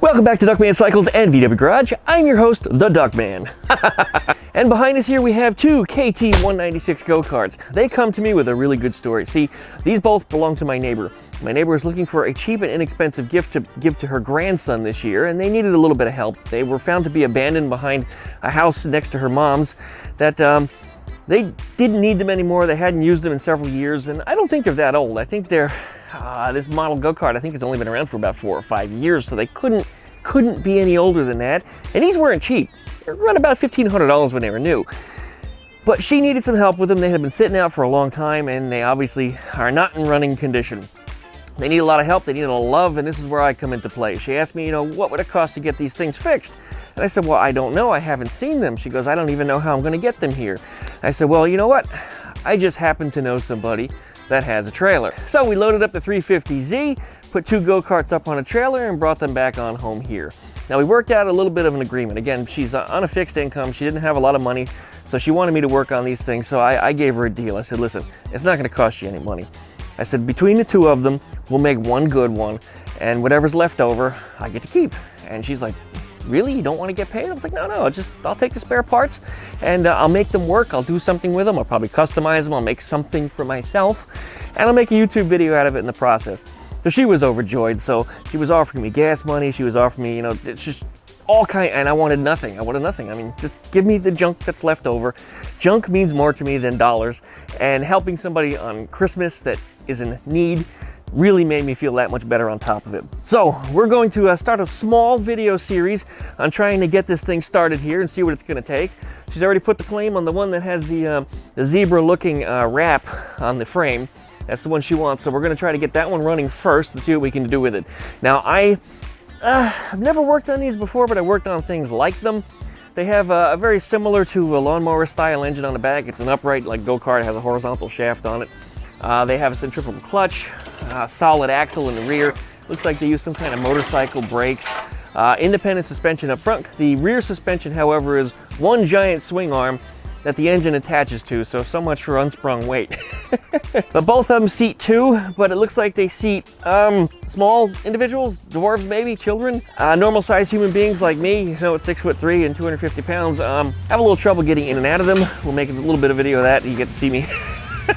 Welcome back to DuckmanCycles and VW Garage. I'm your host, the Duckman. And behind us here we have two KT196 Go Karts. They come to me with a really good story. See, these both belong to my neighbor. My neighbor was looking for a cheap and inexpensive gift to give to her grandson this year, and they needed a little bit of help. They were found to be abandoned behind a house next to her mom's that they didn't need them anymore. They hadn't used them in several years, and I don't think they're that old. I think they're this model go-kart, I think, has only been around for about 4 or 5 years, so they couldn't be any older than that. And these weren't cheap. They were around about $1,500 when they were new. But she needed some help with them. They had been sitting out for a long time, and they obviously are not in running condition. They need a lot of help, they need a lot of love, and this is where I come into play. She asked me, what would it cost to get these things fixed? And I said, well, I don't know, I haven't seen them. She goes, I don't even know how I'm gonna get them here. I said, well, you know what? I just happen to know somebody that has a trailer. So we loaded up the 350Z, put 2 go-karts up on a trailer, and brought them back on home here. Now we worked out a little bit of an agreement. Again, she's on a fixed income, she didn't have a lot of money, so she wanted me to work on these things, so I gave her a deal. I said, listen, it's not gonna cost you any money. I said, between the two of them, we'll make one good one, and whatever's left over, I get to keep. And she's like, really? You don't want to get paid? I was like, no, I'll take the spare parts and I'll make them work. I'll do something with them. I'll probably customize them. I'll make something for myself and I'll make a YouTube video out of it in the process. So she was overjoyed. So she was offering me gas money. She was offering me, it's just all kind, and I wanted nothing. I mean, just give me the junk that's left over. Junk means more to me than dollars, and helping somebody on Christmas that is in need really made me feel that much better on top of it. So we're going to start a small video series on trying to get this thing started here and see what it's going to take. She's already put the claim on the one that has the zebra looking wrap on the frame. That's the one she wants, so we're going to try to get that one running first and see what we can do with it. Now I've never worked on these before, but I worked on things like them. They have a very similar to a lawnmower style engine on the back. It's an upright like go-kart, it has a horizontal shaft on it. They have a centrifugal clutch, solid axle in the rear. Looks like they use some kind of motorcycle brakes. Independent suspension up front. The rear suspension, however, is one giant swing arm that the engine attaches to, so much for unsprung weight. But both of them seat 2, but it looks like they seat small individuals, dwarves maybe, children. Normal sized human beings like me, at 6'3" and 250 pounds, have a little trouble getting in and out of them. We'll make a little bit of video of that, and you get to see me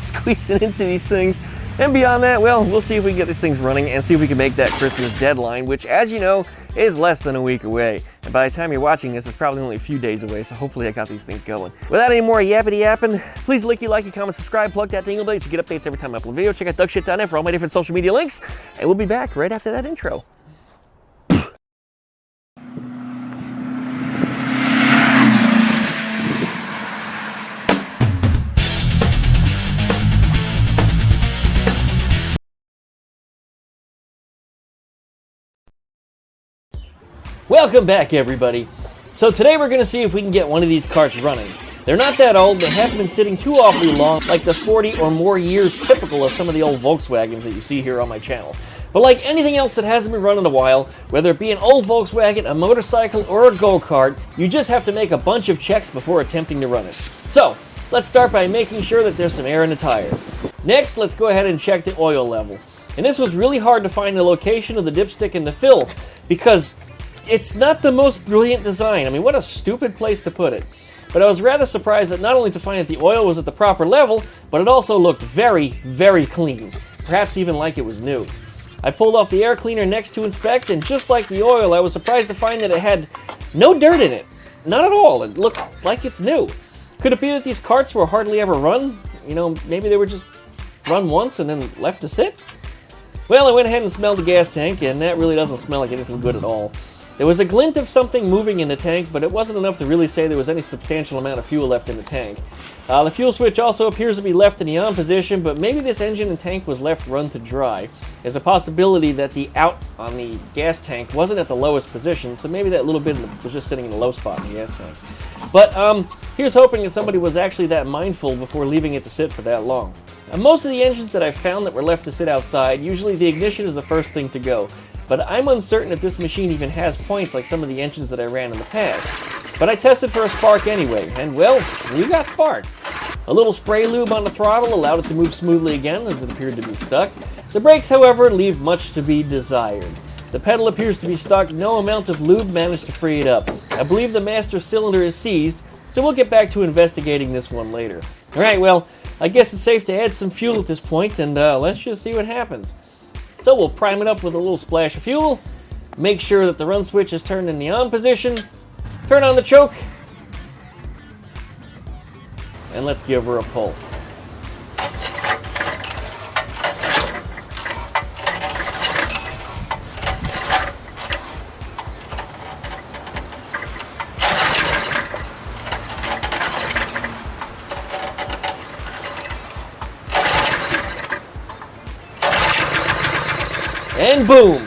squeezing into these things. And beyond that, well, we'll see if we can get these things running and see if we can make that Christmas deadline, which, as you know, is less than a week away. And by the time you're watching this, it's probably only a few days away, so hopefully I got these things going. Without any more yappity yapping, please like, comment, subscribe, plug that dingle bell so you get updates every time I upload a video. Check out duckshit.net for all my different social media links, and we'll be back right after that intro. Welcome back, everybody. So today we're going to see if we can get one of these karts running. They're not that old, they haven't been sitting too awfully long, like the 40 or more years typical of some of the old Volkswagens that you see here on my channel. But like anything else that hasn't been run in a while, whether it be an old Volkswagen, a motorcycle, or a go-kart, you just have to make a bunch of checks before attempting to run it. So, let's start by making sure that there's some air in the tires. Next, let's go ahead and check the oil level. And this was really hard to find the location of the dipstick and the fill, because it's not the most brilliant design. I mean, what a stupid place to put it. But I was rather surprised that not only to find that the oil was at the proper level, but it also looked very, very clean. Perhaps even like it was new. I pulled off the air cleaner next to inspect, and just like the oil, I was surprised to find that it had no dirt in it. Not at all. It looked like it's new. Could it be that these karts were hardly ever run? Maybe they were just run once and then left to sit? Well, I went ahead and smelled the gas tank, and that really doesn't smell like anything good at all. There was a glint of something moving in the tank, but it wasn't enough to really say there was any substantial amount of fuel left in the tank. The fuel switch also appears to be left in the on position, but maybe this engine and tank was left run to dry. There's a possibility that the out on the gas tank wasn't at the lowest position, so maybe that little bit was just sitting in the low spot in the gas tank. But here's hoping that somebody was actually that mindful before leaving it to sit for that long. Now, most of the engines that I've found that were left to sit outside, usually the ignition is the first thing to go. But I'm uncertain if this machine even has points like some of the engines that I ran in the past. But I tested for a spark anyway, and well, we got spark. A little spray lube on the throttle allowed it to move smoothly again as it appeared to be stuck. The brakes, however, leave much to be desired. The pedal appears to be stuck. No amount of lube managed to free it up. I believe the master cylinder is seized, so we'll get back to investigating this one later. Alright, well, I guess it's safe to add some fuel at this point, and let's just see what happens. So we'll prime it up with a little splash of fuel, make sure that the run switch is turned in the on position, turn on the choke, and let's give her a pull. And boom!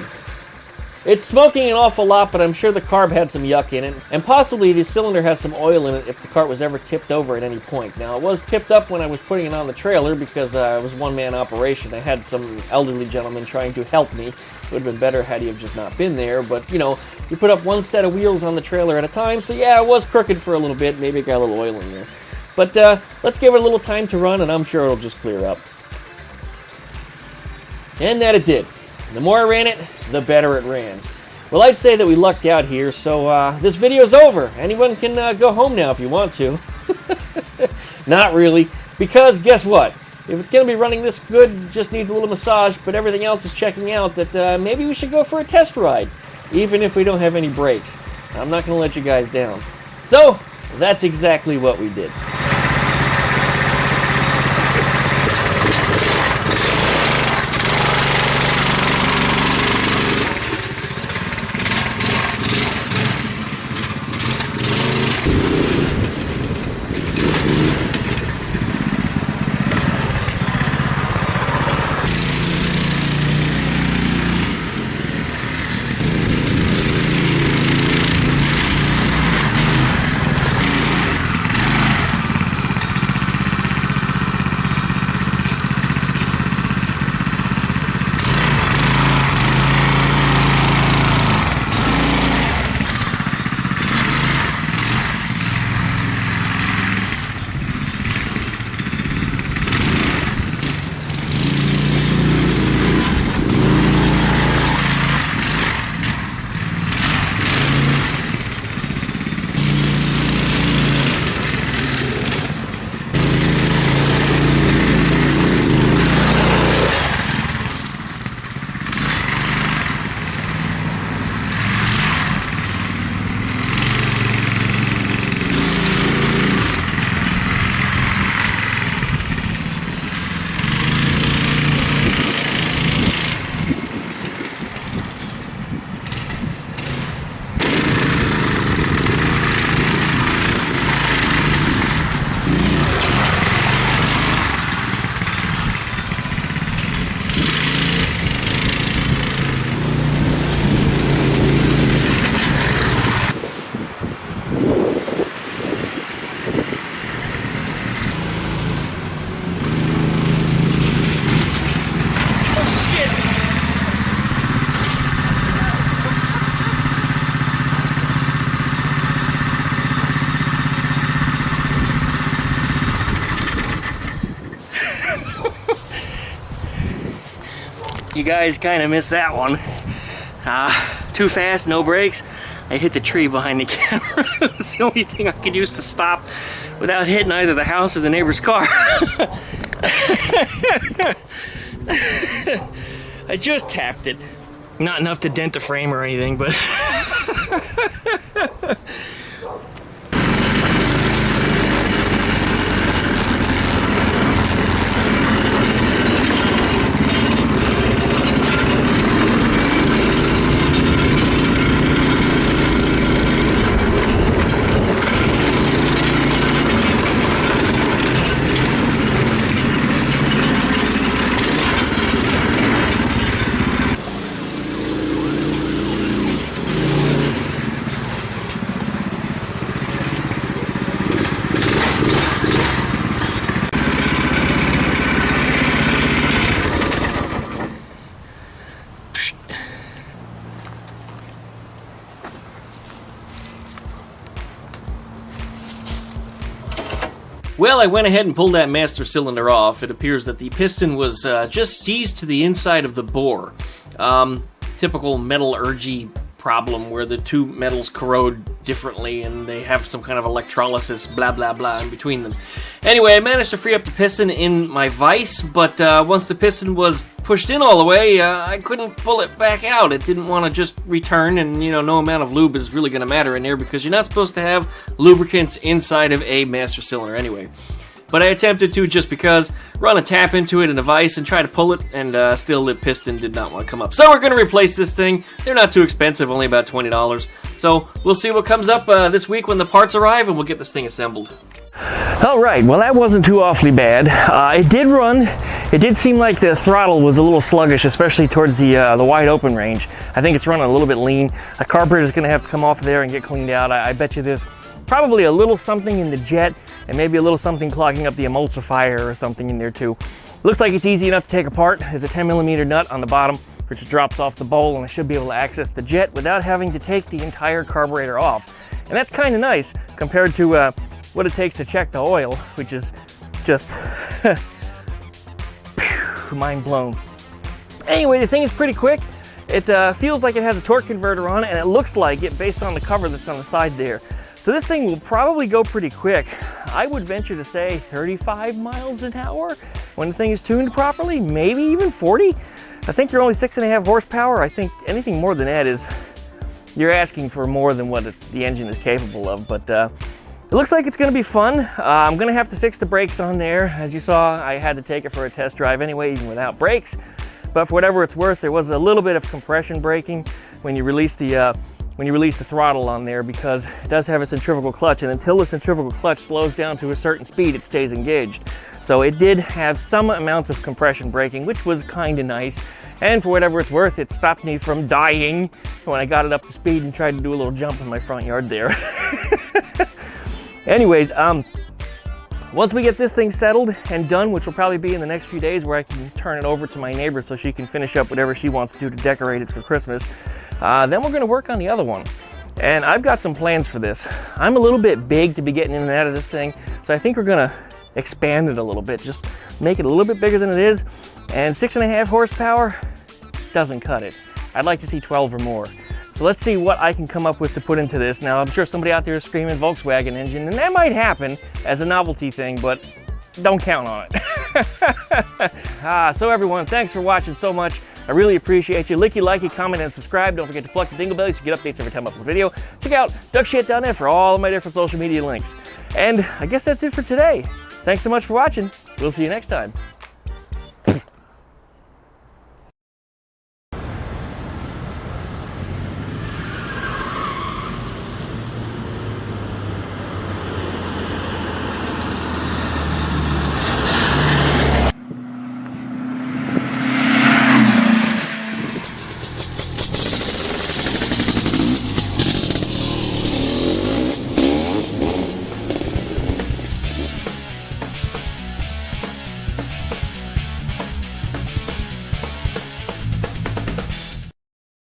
It's smoking an awful lot, but I'm sure the carb had some yuck in it, and possibly the cylinder has some oil in it if the cart was ever tipped over at any point. Now, it was tipped up when I was putting it on the trailer because it was a one-man operation. I had some elderly gentleman trying to help me. It would have been better had he have just not been there, but, you know, you put up one set of wheels on the trailer at a time, so yeah, it was crooked for a little bit. Maybe it got a little oil in there. But let's give it a little time to run, and I'm sure it'll just clear up. And that it did. The more I ran it, the better it ran. Well, I'd say that we lucked out here, so this video's over. Anyone can go home now if you want to. Not really, because guess what? If it's going to be running this good, it just needs a little massage, but everything else is checking out, that maybe we should go for a test ride, even if we don't have any brakes. I'm not going to let you guys down. So, that's exactly what we did. You guys kind of missed that one. Too fast, no brakes. I hit the tree behind the camera. It was the only thing I could use to stop without hitting either the house or the neighbor's car. I just tapped it. Not enough to dent the frame or anything, but... Well, I went ahead and pulled that master cylinder off. It appears that the piston was just seized to the inside of the bore. typical metallurgy problem where the two metals corrode differently and they have some kind of electrolysis, blah, blah, blah, in between them. Anyway, I managed to free up the piston in my vise, but once the piston was pushed in all the way, I couldn't pull it back out. It didn't want to just return, and, you know, no amount of lube is really going to matter in there because you're not supposed to have lubricants inside of a master cylinder anyway. But I attempted to, just because, run a tap into it in the vise and try to pull it, and still the piston did not want to come up. So we're going to replace this thing. They're not too expensive, only about $20. So we'll see what comes up this week when the parts arrive, and we'll get this thing assembled. Alright, well that wasn't too awfully bad. It did run. It did seem like the throttle was a little sluggish, especially towards the wide open range. I think it's running a little bit lean. The carburetor is going to have to come off of there and get cleaned out. I bet you there's probably a little something in the jet, and maybe a little something clogging up the emulsifier or something in there too. Looks like it's easy enough to take apart. There's a 10mm nut on the bottom which drops off the bowl, and I should be able to access the jet without having to take the entire carburetor off. And that's kind of nice compared to what it takes to check the oil, which is just mind blown. Anyway, the thing is pretty quick. It feels like it has a torque converter on it, and it looks like it based on the cover that's on the side there. So this thing will probably go pretty quick. I would venture to say 35 miles an hour when the thing is tuned properly, maybe even 40. I think you're only 6.5 horsepower. I think anything more than that is, you're asking for more than what the engine is capable of, but it looks like it's going to be fun. I'm going to have to fix the brakes on there. As you saw, I had to take it for a test drive anyway, even without brakes. But for whatever it's worth, there was a little bit of compression braking when you release the throttle on there, because it does have a centrifugal clutch, and until the centrifugal clutch slows down to a certain speed, it stays engaged. So it did have some amount of compression braking, which was kind of nice. And for whatever it's worth, it stopped me from dying when I got it up to speed and tried to do a little jump in my front yard there. Anyways, once we get this thing settled and done, which will probably be in the next few days, where I can turn it over to my neighbor so she can finish up whatever she wants to do to decorate it for Christmas, then we're going to work on the other one. And I've got some plans for this. I'm a little bit big to be getting in and out of this thing, so I think we're going to expand it a little bit, just make it a little bit bigger than it is. And 6.5 horsepower doesn't cut it. I'd like to see 12 or more. So let's see what I can come up with to put into this. Now, I'm sure somebody out there is screaming Volkswagen engine, and that might happen as a novelty thing, but don't count on it. So everyone, thanks for watching so much. I really appreciate you. Licky, likey, comment, and subscribe. Don't forget to pluck the dingle belly so you get updates every time I upload a video. Check out duckshit.net for all of my different social media links. And I guess that's it for today. Thanks so much for watching. We'll see you next time.